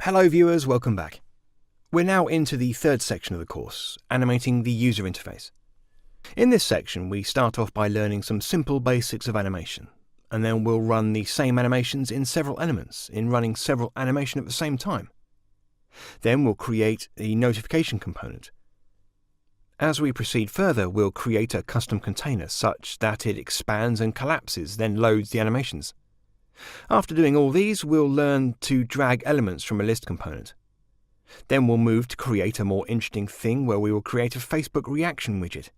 Hello viewers, welcome back. We're now into the third section of the course, animating the user interface. In this section we start off by learning some simple basics of animation, and then we'll run the same animations in several elements, in running several animations at the same time. Then we'll create a notification component. As we proceed further, we'll create a custom container such that it expands and collapses, then loads the animations. After doing all these, we'll learn to drag elements from a list component. Then we'll move to create a more interesting thing where we will create a Facebook reaction widget.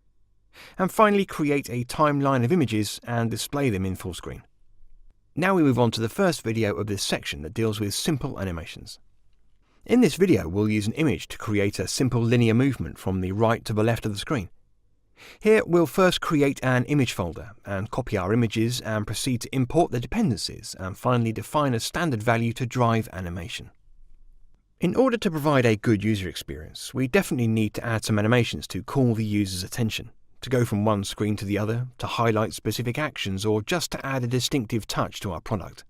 And finally create a timeline of images and display them in full screen. Now we move on to the first video of this section that deals with simple animations. In this video we'll use an image to create a simple linear movement from the right to the left of the screen. Here we'll first create an image folder and copy our images and proceed to import the dependencies and finally define a standard value to drive animation. In order to provide a good user experience, we definitely need to add some animations to call the user's attention, to go from one screen to the other, to highlight specific actions, or just to add a distinctive touch to our product.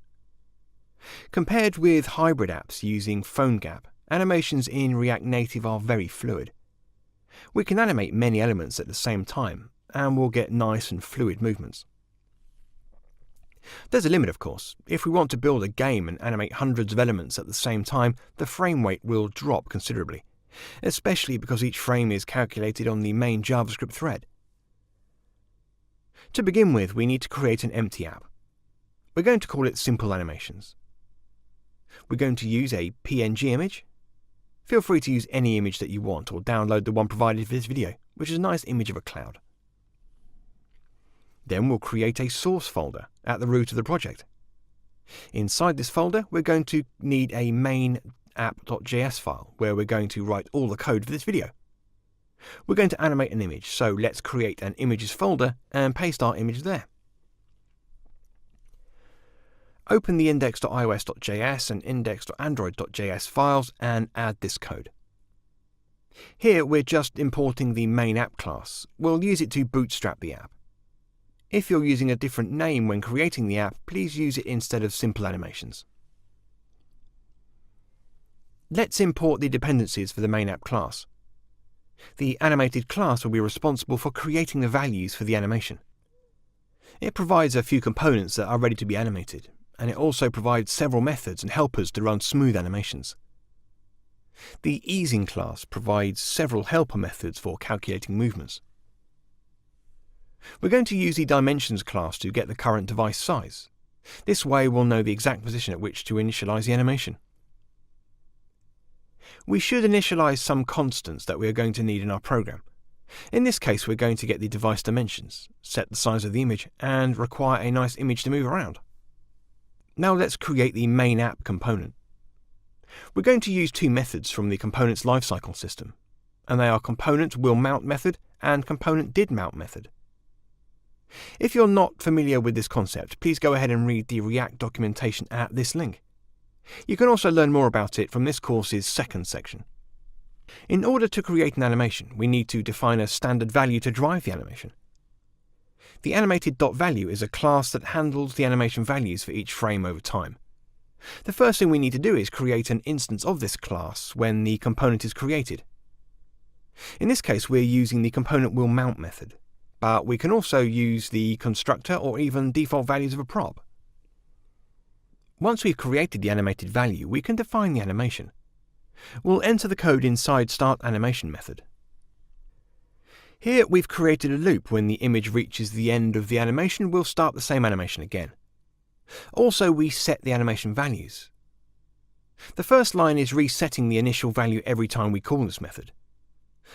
Compared with hybrid apps using PhoneGap, animations in React Native are very fluid. We can animate many elements at the same time, and we'll get nice and fluid movements. There's a limit, of course. If we want to build a game and animate hundreds of elements at the same time, the frame rate will drop considerably, especially because each frame is calculated on the main JavaScript thread. To begin with, we need to create an empty app. We're going to call it Simple Animations. We're going to use a PNG image. Feel free to use any image that you want or download the one provided for this video, which is a nice image of a cloud. Then we'll create a source folder at the root of the project. Inside this folder we're going to need a main app.js file where we're going to write all the code for this video. We're going to animate an image, so let's create an images folder and paste our image there. Open the index.ios.js and index.android.js files and add this code. Here we're just importing the main app class. We'll use it to bootstrap the app. If you're using a different name when creating the app, please use it instead of Simple Animations. Let's import the dependencies for the main app class. The animated class will be responsible for creating the values for the animation. It provides a few components that are ready to be animated, and it also provides several methods and helpers to run smooth animations. The easing class provides several helper methods for calculating movements. We're going to use the dimensions class to get the current device size. This way we'll know the exact position at which to initialize the animation. We should initialize some constants that we are going to need in our program. In this case we're going to get the device dimensions, set the size of the image, and require a nice image to move around. Now let's create the main app component. We're going to use two methods from the component's lifecycle system, and they are component willMount method and component didMount method. If you're not familiar with this concept, please go ahead and read the React documentation at this link. You can also learn more about it from this course's second section. In order to create an animation, we need to define a standard value to drive the animation. The animated.value is a class that handles the animation values for each frame over time. The first thing we need to do is create an instance of this class when the component is created. In this case we're using the component willMount method, but we can also use the constructor or even default values of a prop. Once we've created the animated value, we can define the animation. We'll enter the code inside startAnimation method. Here we've created a loop. When the image reaches the end of the animation, we'll start the same animation again. Also, we set the animation values. The first line is resetting the initial value every time we call this method.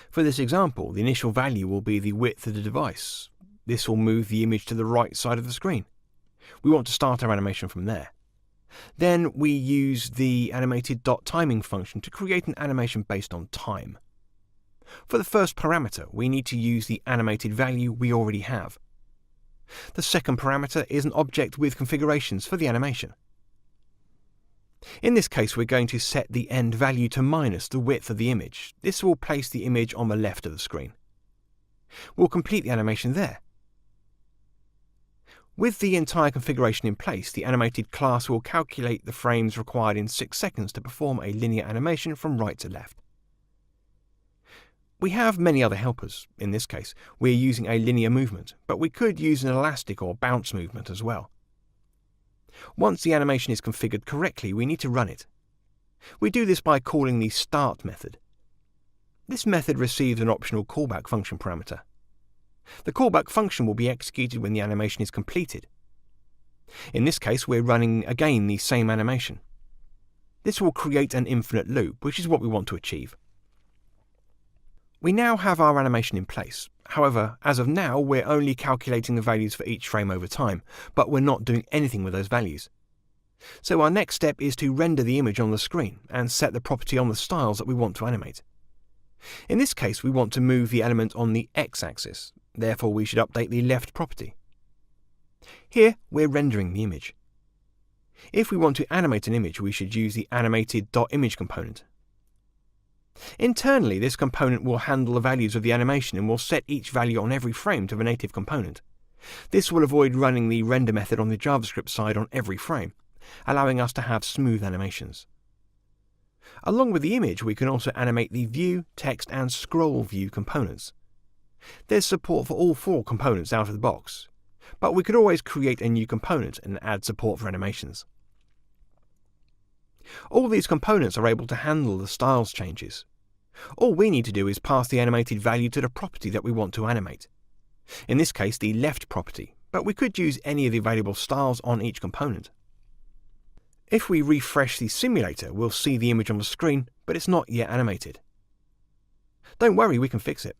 For this example, the initial value will be the width of the device. This will move the image to the right side of the screen. We want to start our animation from there. Then we use the animated.timing function to create an animation based on time. For the first parameter, we need to use the animated value we already have. The second parameter is an object with configurations for the animation. In this case, we're going to set the end value to minus the width of the image. This will place the image on the left of the screen. We'll complete the animation there. With the entire configuration in place, the animated class will calculate the frames required in 6 seconds to perform a linear animation from right to left. We have many other helpers. In this case, we're using a linear movement, but we could use an elastic or bounce movement as well. Once the animation is configured correctly, we need to run it. We do this by calling the start method. This method receives an optional callback function parameter. The callback function will be executed when the animation is completed. In this case, we're running again the same animation. This will create an infinite loop, which is what we want to achieve. We now have our animation in place. However, as of now, we're only calculating the values for each frame over time, but we're not doing anything with those values. So our next step is to render the image on the screen and set the property on the styles that we want to animate. In this case, we want to move the element on the x-axis, therefore we should update the left property. Here, we're rendering the image. If we want to animate an image, we should use the animated.image component. Internally, this component will handle the values of the animation and will set each value on every frame to the native component. This will avoid running the render method on the JavaScript side on every frame, allowing us to have smooth animations. Along with the image, we can also animate the view, text and scroll view components. There's support for all 4 components out of the box, but we could always create a new component and add support for animations. All these components are able to handle the styles changes. All we need to do is pass the animated value to the property that we want to animate. In this case, the left property, but we could use any of the available styles on each component. If we refresh the simulator, we'll see the image on the screen, but it's not yet animated. Don't worry, we can fix it.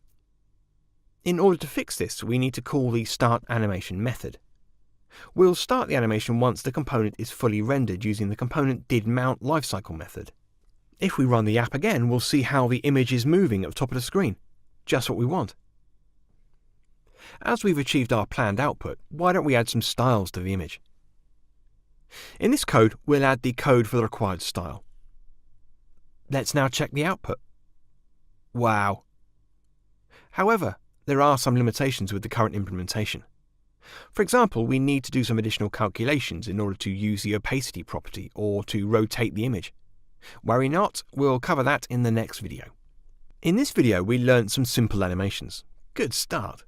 In order to fix this, we need to call the startAnimation method. We'll start the animation once the component is fully rendered using the component didMountLifecycle method. If we run the app again, we'll see how the image is moving at the top of the screen. Just what we want. As we've achieved our planned output, why don't we add some styles to the image? In this code, we'll add the code for the required style. Let's now check the output. Wow! However, there are some limitations with the current implementation. For example, we need to do some additional calculations in order to use the opacity property or to rotate the image. Worry not, we'll cover that in the next video. In this video, we learned some simple animations. Good start.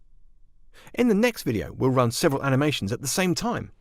In the next video, we'll run several animations at the same time.